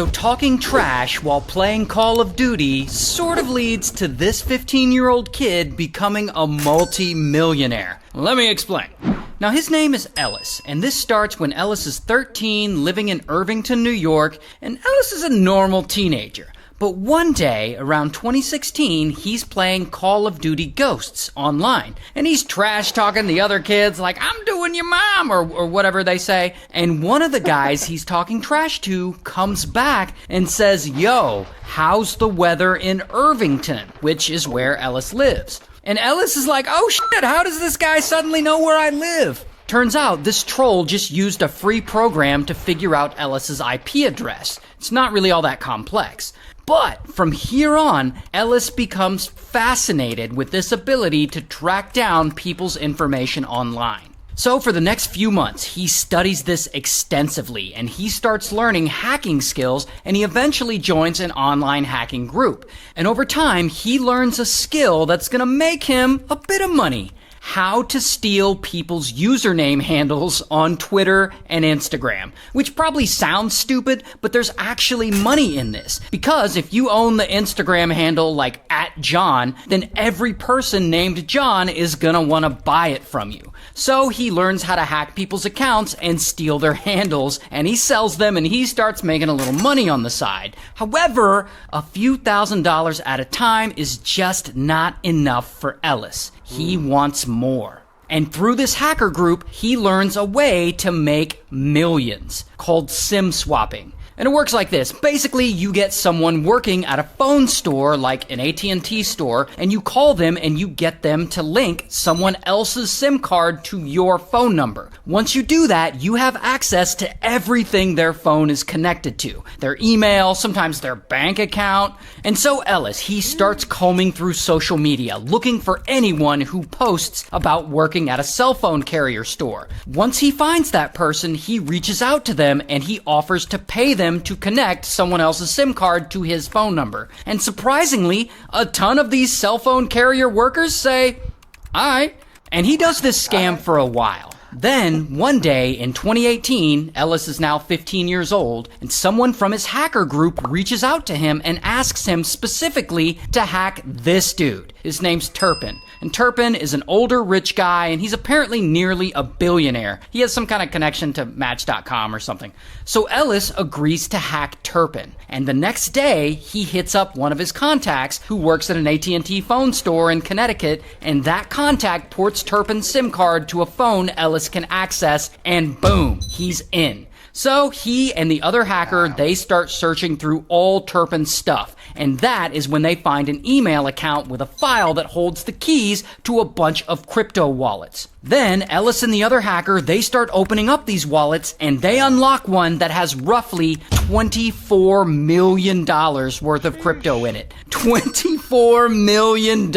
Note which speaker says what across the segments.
Speaker 1: So talking trash while playing Call of Duty sort of leads to this 15-year-old kid becoming a multi-millionaire. Let me explain. Now his name is Ellis, and this starts when Ellis is 13, living in Irvington, New York, and Ellis is a normal teenager. But one day, around 2016, he's playing Call of Duty Ghosts online. And he's trash-talking the other kids like, I'm doing your mom, or whatever they say. And one of the guys he's talking trash to comes back and says, yo, how's the weather in Irvington? Which is where Ellis lives. And Ellis is like, oh shit, how does this guy suddenly know where I live? Turns out this troll just used a free program to figure out Ellis's IP address. It's not really all that complex. But from here on, Ellis becomes fascinated with this ability to track down people's information online. So for the next few months, he studies this extensively, and he starts learning hacking skills, and he eventually joins an online hacking group. And over time, he learns a skill that's gonna make him a bit of money. How to steal people's username handles on Twitter and Instagram. Which probably sounds stupid, but there's actually money in this. Because if you own the Instagram handle like @John, then every person named John is gonna wanna buy it from you. So he learns how to hack people's accounts and steal their handles, and he sells them and he starts making a little money on the side. However, a few $1,000s at a time is just not enough for Ellis. He wants more. And through this hacker group, he learns a way to make millions, called SIM swapping. And it works like this. Basically, you get someone working at a phone store like an AT&T store, and you call them and you get them to link someone else's SIM card to your phone number. Once you do that, you have access to everything their phone is connected to. Their email, sometimes their bank account. And so Ellis, he starts combing through social media, looking for anyone who posts about working at a cell phone carrier store. Once he finds that person, he reaches out to them and he offers to pay them to connect someone else's SIM card to his phone number. And surprisingly, a ton of these cell phone carrier workers say, alright. And he does this scam for a while. Then, one day in 2018, Ellis is now 15 years old, and someone from his hacker group reaches out to him and asks him specifically to hack this dude. His name's Turpin. And Turpin is an older rich guy, and he's apparently nearly a billionaire. He has some kind of connection to Match.com or something. So Ellis agrees to hack Turpin. And the next day, he hits up one of his contacts who works at an AT&T phone store in Connecticut, and that contact ports Turpin's SIM card to a phone Ellis can access, and boom, he's in. So he and the other hacker, they start searching through all Turpin's stuff. And that is when they find an email account with a file that holds the keys to a bunch of crypto wallets. Then Ellis and the other hacker, they start opening up these wallets and they unlock one that has roughly $24 million worth of crypto in it. $24 million.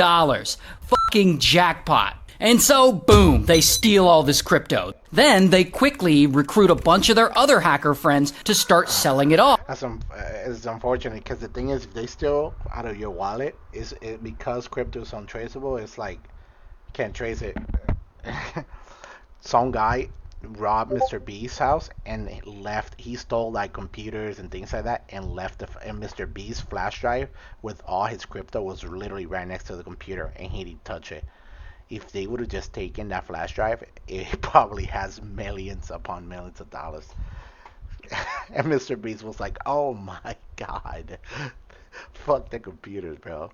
Speaker 1: Fucking jackpot. And so, boom, they steal all this crypto. Then they quickly recruit a bunch of their other hacker friends to start selling it off.
Speaker 2: It's unfortunate because the thing is, if they steal out of your wallet, because crypto is untraceable, it's like, can't trace it. Some guy robbed Mr. B's house and he stole like computers and things like that and left and Mr. B's flash drive with all his crypto was literally right next to the computer and he didn't touch it. If they would have just taken that flash drive, it probably has millions upon millions of dollars. And Mr. Beast was like, oh my god. Fuck the computers, bro.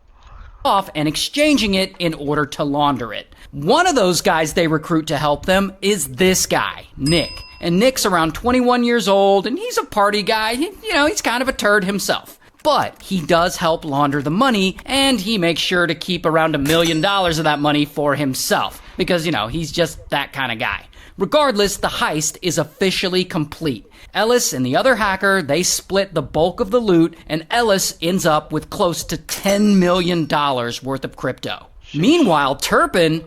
Speaker 1: Off and exchanging it in order to launder it. One of those guys they recruit to help them is this guy, Nick. And Nick's around 21 years old, and he's a party guy. He's kind of a turd himself. But he does help launder the money, and he makes sure to keep around $1 million of that money for himself. Because, he's just that kind of guy. Regardless, the heist is officially complete. Ellis and the other hacker, they split the bulk of the loot, and Ellis ends up with close to $10 million worth of crypto. Meanwhile, Turpin,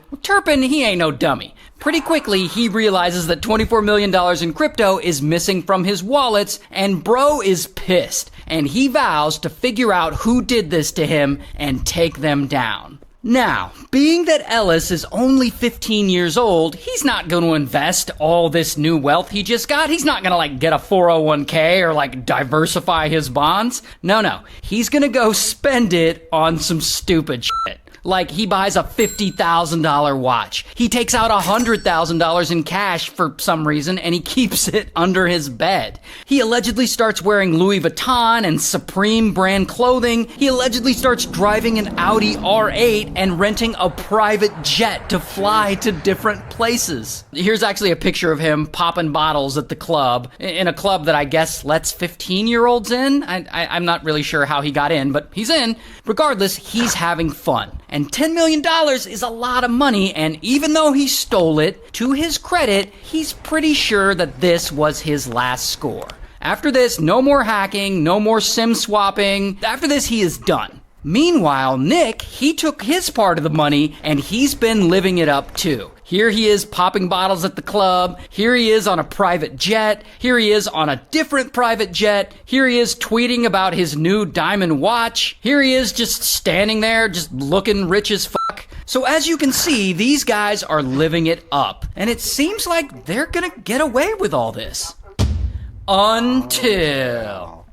Speaker 1: he ain't no dummy. Pretty quickly, he realizes that $24 million in crypto is missing from his wallets, and bro is pissed. And he vows to figure out who did this to him and take them down. Now, being that Ellis is only 15 years old, he's not going to invest all this new wealth he just got. He's not going to get a 401k or diversify his bonds. No. He's going to go spend it on some stupid shit. Like he buys a $50,000 watch. He takes out $100,000 in cash for some reason and he keeps it under his bed. He allegedly starts wearing Louis Vuitton and Supreme brand clothing. He allegedly starts driving an Audi R8 and renting a private jet to fly to different places. Here's actually a picture of him popping bottles at the club, in a club that I guess lets 15-year-olds in. I'm not really sure how he got in, but he's in. Regardless, he's having fun. And $10 million is a lot of money, and even though he stole it, to his credit, he's pretty sure that this was his last score. After this, no more hacking, no more SIM swapping. After this, he is done. Meanwhile, Nick, he took his part of the money, and he's been living it up too. Here he is popping bottles at the club. Here he is on a private jet. Here he is on a different private jet. Here he is tweeting about his new diamond watch. Here he is just standing there, just looking rich as fuck. So as you can see, these guys are living it up. And it seems like they're gonna get away with all this. Until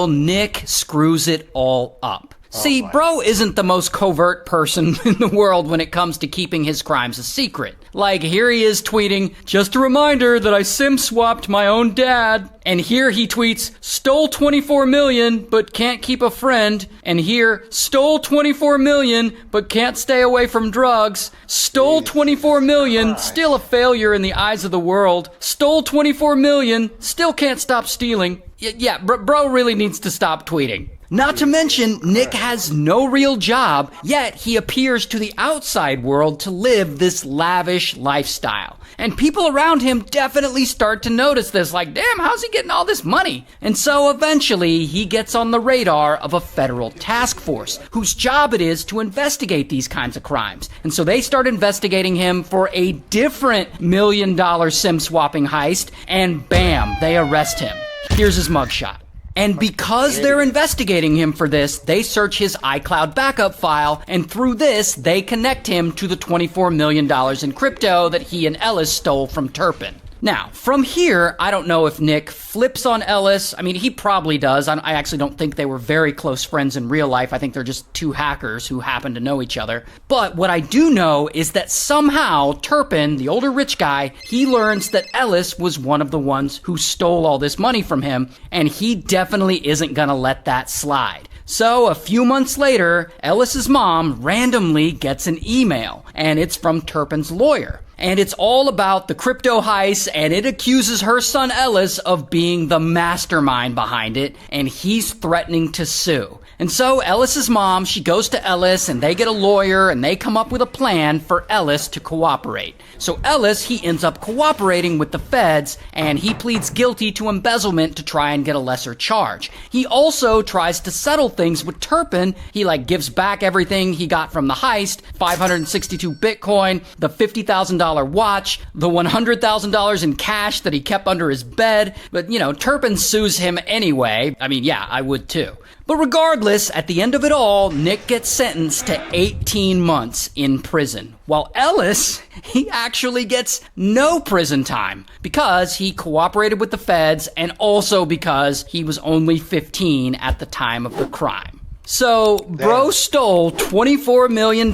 Speaker 1: Nick screws it all up. See, bro isn't the most covert person in the world when it comes to keeping his crimes a secret. Here he is tweeting, just a reminder that I SIM swapped my own dad. And here he tweets, stole 24 million, but can't keep a friend. And here, stole 24 million, but can't stay away from drugs. Stole 24 million, still a failure in the eyes of the world. Stole 24 million, still can't stop stealing. Yeah, bro really needs to stop tweeting. Not to mention, Nick has no real job, yet he appears to the outside world to live this lavish lifestyle. And people around him definitely start to notice this, damn, how's he getting all this money? And so eventually, he gets on the radar of a federal task force, whose job it is to investigate these kinds of crimes. And so they start investigating him for a different $1 million SIM swapping heist, and bam, they arrest him. Here's his mugshot. And because they're investigating him for this, they search his iCloud backup file, and through this, they connect him to the $24 million in crypto that he and Ellis stole from Turpin. Now, from here, I don't know if Nick flips on Ellis. I mean, he probably does. I actually don't think they were very close friends in real life. I think they're just two hackers who happen to know each other. But what I do know is that somehow Turpin, the older rich guy, he learns that Ellis was one of the ones who stole all this money from him, and he definitely isn't gonna let that slide. So a few months later, Ellis's mom randomly gets an email, and it's from Turpin's lawyer. And it's all about the crypto heist, and it accuses her son Ellis of being the mastermind behind it, and he's threatening to sue. And so Ellis's mom, she goes to Ellis, and they get a lawyer, and they come up with a plan for Ellis to cooperate. So Ellis, he ends up cooperating with the feds, and he pleads guilty to embezzlement to try and get a lesser charge. He also tries to settle things with Turpin. He gives back everything he got from the heist, 562 Bitcoin, the $50,000 watch, the $100,000 in cash that he kept under his bed. But, Turpin sues him anyway. I mean, yeah, I would too. But regardless, at the end of it all, Nick gets sentenced to 18 months in prison. While Ellis, he actually gets no prison time because he cooperated with the feds and also because he was only 15 at the time of the crime. So, bro stole $24 million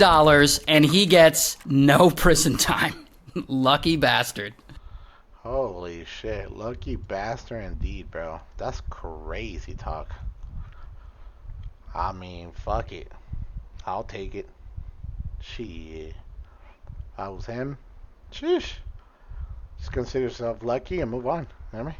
Speaker 1: and he gets no prison time. Lucky bastard.
Speaker 2: Holy shit. Lucky bastard indeed, bro. That's crazy talk. I mean, fuck it. I'll take it. Shit. If I was him, sheesh. Just consider yourself lucky and move on. Remember?